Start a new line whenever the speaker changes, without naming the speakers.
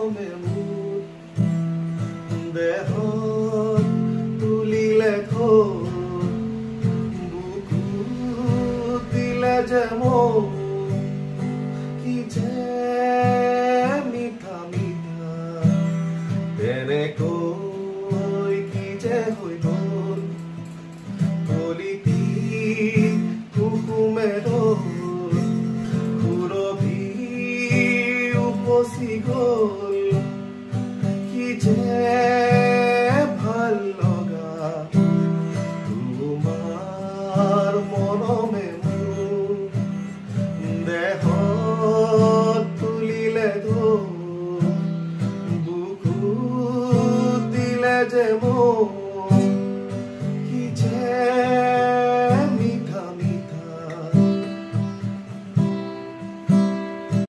মৰমে মোৰ দেহত তুলিলে বুকুত দিলে যে মোৰ কি যে মিঠা মিঠা তেনেকৈ কি যে হৈ গ'ল কলিতি কুকুমে সুৰভি উপচি গ'ল কি যে